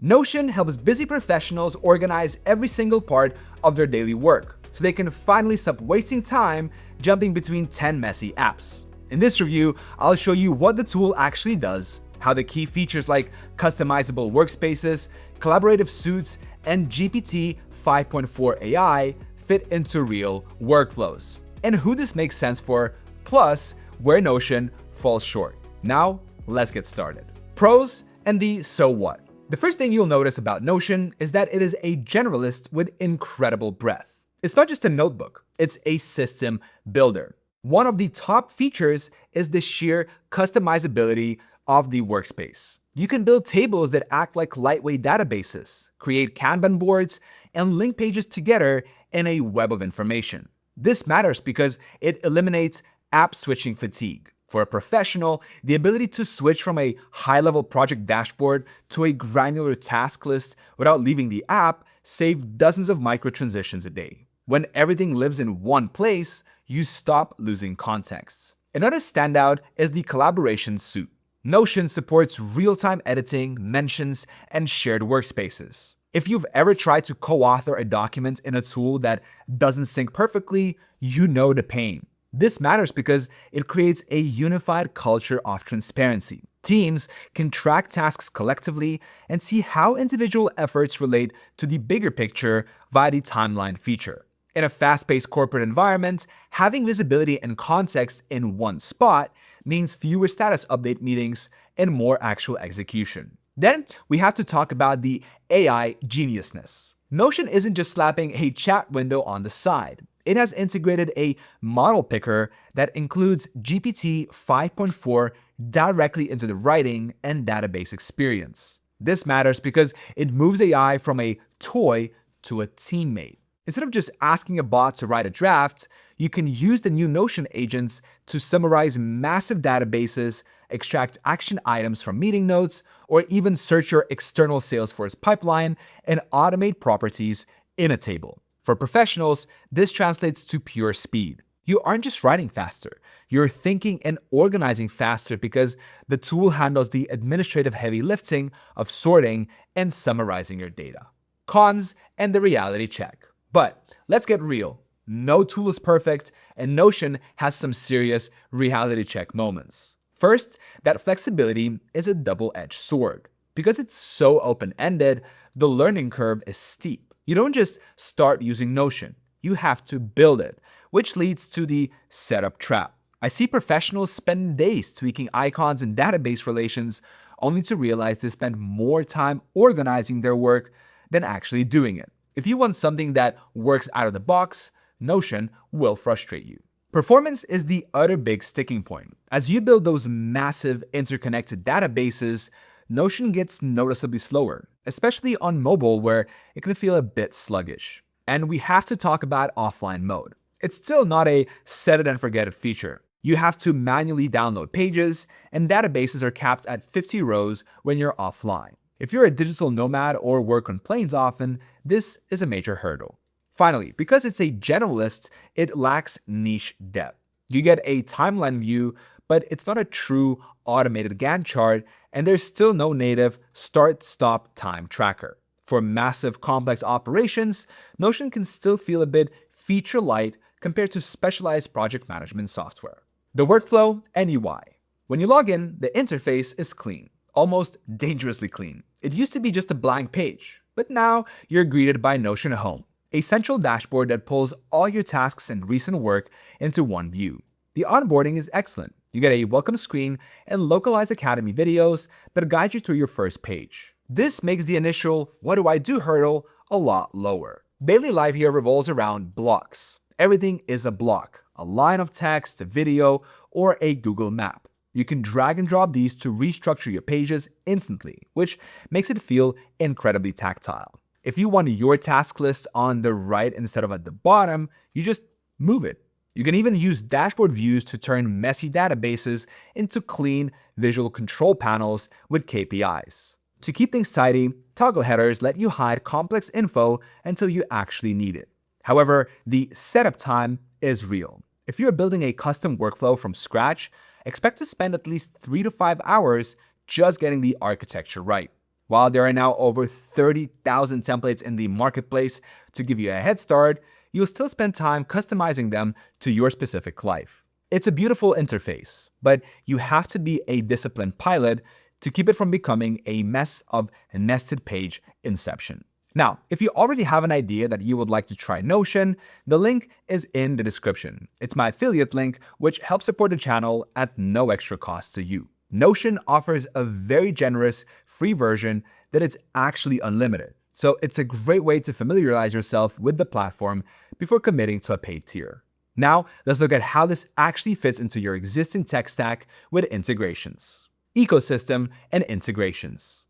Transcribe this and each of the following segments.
Notion helps busy professionals organize every single part of their daily work, so they can finally stop wasting time jumping between 10 messy apps. In this review, I'll show you what the tool actually does, how the key features like customizable workspaces, collaborative suites, and GPT-5.4 AI fit into real workflows, and who this makes sense for, plus where Notion falls short. Now, let's get started. Pros and the so what. The first thing you'll notice about Notion is that it is a generalist with incredible breadth. It's not just a notebook, it's a system builder. One of the top features is the sheer customizability of the workspace. You can build tables that act like lightweight databases, create Kanban boards, and link pages together in a web of information. This matters because it eliminates app switching fatigue. For a professional, the ability to switch from a high-level project dashboard to a granular task list without leaving the app saves dozens of micro-transitions a day. When everything lives in one place, you stop losing context. Another standout is the collaboration suite. Notion supports real-time editing, mentions, and shared workspaces. If you've ever tried to co-author a document in a tool that doesn't sync perfectly, you know the pain. This matters because it creates a unified culture of transparency. Teams can track tasks collectively and see how individual efforts relate to the bigger picture via the timeline feature. In a fast-paced corporate environment, having visibility and context in one spot means fewer status update meetings and more actual execution. Then we have to talk about the AI geniusness. Notion isn't just slapping a chat window on the side. It has integrated a model picker that includes GPT-5.4 directly into the writing and database experience. This matters because it moves AI from a toy to a teammate. Instead of just asking a bot to write a draft, you can use the new Notion agents to summarize massive databases, extract action items from meeting notes, or even search your external Salesforce pipeline and automate properties in a table. For professionals, this translates to pure speed. You aren't just writing faster, you're thinking and organizing faster because the tool handles the administrative heavy lifting of sorting and summarizing your data. Cons and the reality check. But let's get real. No tool is perfect, and Notion has some serious reality check moments. First, that flexibility is a double-edged sword. Because it's so open-ended, the learning curve is steep. You don't just start using Notion, you have to build it, which leads to the setup trap. I see professionals spend days tweaking icons and database relations only to realize they spend more time organizing their work than actually doing it. If you want something that works out of the box, Notion will frustrate you. Performance is the other big sticking point. As you build those massive interconnected databases, Notion gets noticeably slower, especially on mobile where it can feel a bit sluggish. And we have to talk about offline mode. It's still not a set it and forget it feature. You have to manually download pages, and databases are capped at 50 rows when you're offline. If you're a digital nomad or work on planes often, this is a major hurdle. Finally, because it's a generalist, it lacks niche depth. You get a timeline view, but it's not a true automated Gantt chart, and there's still no native start-stop time tracker. For massive complex operations, Notion can still feel a bit feature-light compared to specialized project management software. The workflow and UI. When you log in, the interface is clean. Almost dangerously clean. It used to be just a blank page, but now you're greeted by Notion Home, a central dashboard that pulls all your tasks and recent work into one view. The onboarding is excellent. You get a welcome screen and localized Academy videos that guide you through your first page. This makes the initial "what do I do" hurdle a lot lower. Daily life here revolves around blocks. Everything is a block, a line of text, a video, or a Google map. You can drag and drop these to restructure your pages instantly, which makes it feel incredibly tactile. If you want your task list on the right instead of at the bottom, you just move it. You can even use dashboard views to turn messy databases into clean visual control panels with KPIs. To keep things tidy, toggle headers let you hide complex info until you actually need it. However, the setup time is real. If you're building a custom workflow from scratch, expect to spend at least 3 to 5 hours just getting the architecture right. While there are now over 30,000 templates in the marketplace to give you a head start, you'll still spend time customizing them to your specific life. It's a beautiful interface, but you have to be a disciplined pilot to keep it from becoming a mess of nested page inception. Now, if you already have an idea that you would like to try Notion, the link is in the description. It's my affiliate link, which helps support the channel at no extra cost to you. Notion offers a very generous free version that is actually unlimited. So it's a great way to familiarize yourself with the platform before committing to a paid tier. Now, let's look at how this actually fits into your existing tech stack with integrations, ecosystem, and integrations.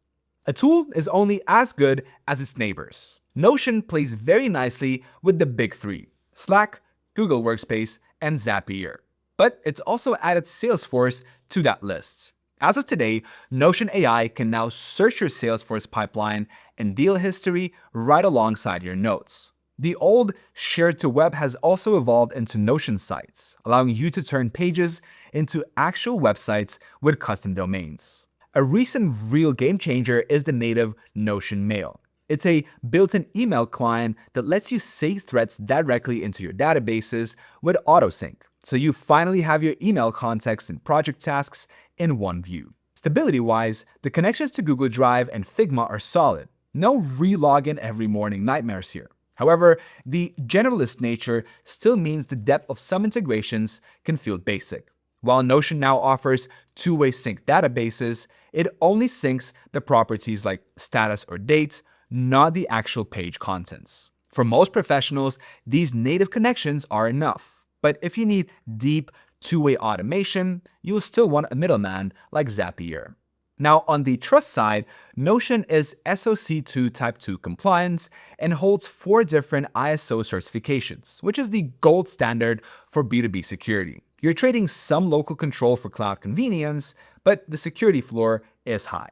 A tool is only as good as its neighbors. Notion plays very nicely with the big three: Slack, Google Workspace, and Zapier. But it's also added Salesforce to that list. As of today, Notion AI can now search your Salesforce pipeline and deal history right alongside your notes. The old shared to web has also evolved into Notion sites, allowing you to turn pages into actual websites with custom domains. A recent real game changer is the native Notion Mail. It's a built-in email client that lets you save threads directly into your databases with autosync, so you finally have your email context and project tasks in one view. Stability-wise, the connections to Google Drive and Figma are solid. No re-login every morning nightmares here. However, the generalist nature still means the depth of some integrations can feel basic. While Notion now offers two-way sync databases, it only syncs the properties like status or date, not the actual page contents. For most professionals, these native connections are enough. But if you need deep two-way automation, you'll still want a middleman like Zapier. Now, on the trust side, Notion is SOC 2 Type 2 compliant and holds 4 different ISO certifications, which is the gold standard for B2B security. You're trading some local control for cloud convenience, but the security floor is high.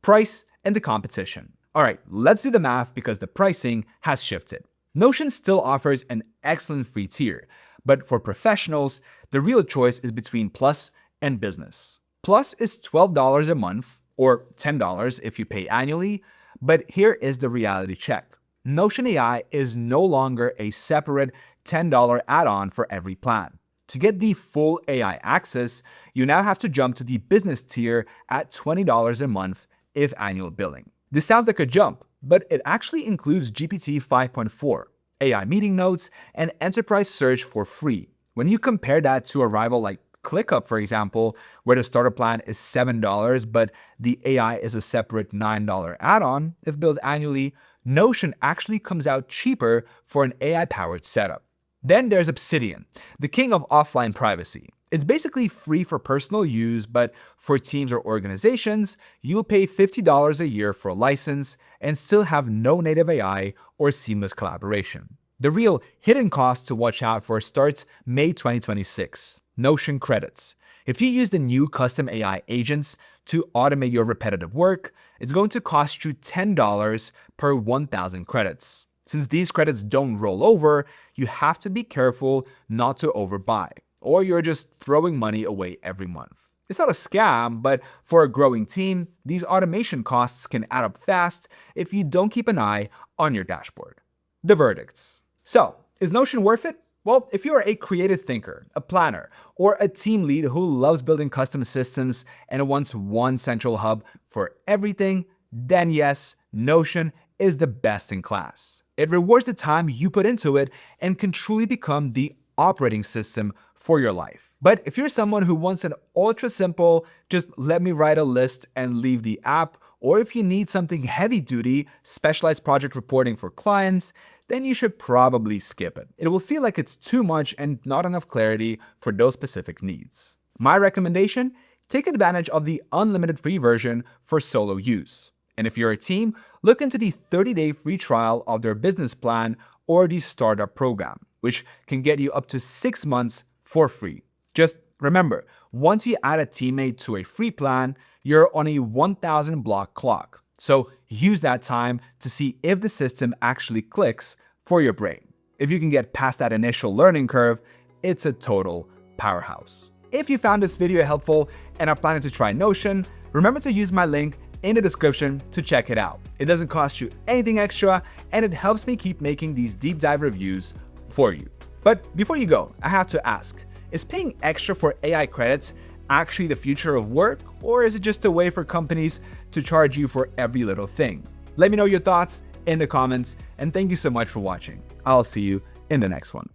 Price and the competition. All right, let's do the math because the pricing has shifted. Notion still offers an excellent free tier, but for professionals, the real choice is between Plus and Business. Plus is $12 a month, or $10 if you pay annually, but here is the reality check. Notion AI is no longer a separate $10 add-on for every plan. To get the full AI access, you now have to jump to the business tier at $20 a month if annual billing. This sounds like a jump, but it actually includes GPT-5.4, AI meeting notes, and enterprise search for free. When you compare that to a rival like ClickUp, for example, where the starter plan is $7, but the AI is a separate $9 add-on if billed annually, Notion actually comes out cheaper for an AI-powered setup. Then there's Obsidian, the king of offline privacy. It's basically free for personal use, but for teams or organizations, you'll pay $50 a year for a license and still have no native AI or seamless collaboration. The real hidden cost to watch out for starts May 2026. Notion credits. If you use the new custom AI agents to automate your repetitive work, it's going to cost you $10 per 1,000 credits. Since these credits don't roll over, you have to be careful not to overbuy, or you're just throwing money away every month. It's not a scam, but for a growing team, these automation costs can add up fast if you don't keep an eye on your dashboard. The verdict. So, is Notion worth it? Well, if you are a creative thinker, a planner, or a team lead who loves building custom systems and wants one central hub for everything, then yes, Notion is the best in class. It rewards the time you put into it and can truly become the operating system for your life. But if you're someone who wants an ultra simple, just let me write a list and leave the app, or if you need something heavy duty, specialized project reporting for clients, then you should probably skip it. It will feel like it's too much and not enough clarity for those specific needs. My recommendation, take advantage of the unlimited free version for solo use. And if you're a team, look into the 30-day free trial of their business plan or the startup program, which can get you up to 6 months for free. Just remember, once you add a teammate to a free plan, you're on a 1,000 block clock. So use that time to see if the system actually clicks for your brain. If you can get past that initial learning curve, it's a total powerhouse. If you found this video helpful and are planning to try Notion, remember to use my link in the description to check it out. It doesn't cost you anything extra, and it helps me keep making these deep dive reviews for you. But before you go, I have to ask, is paying extra for AI credits actually the future of work, or is it just a way for companies to charge you for every little thing? Let me know your thoughts in the comments, and thank you so much for watching. I'll see you in the next one.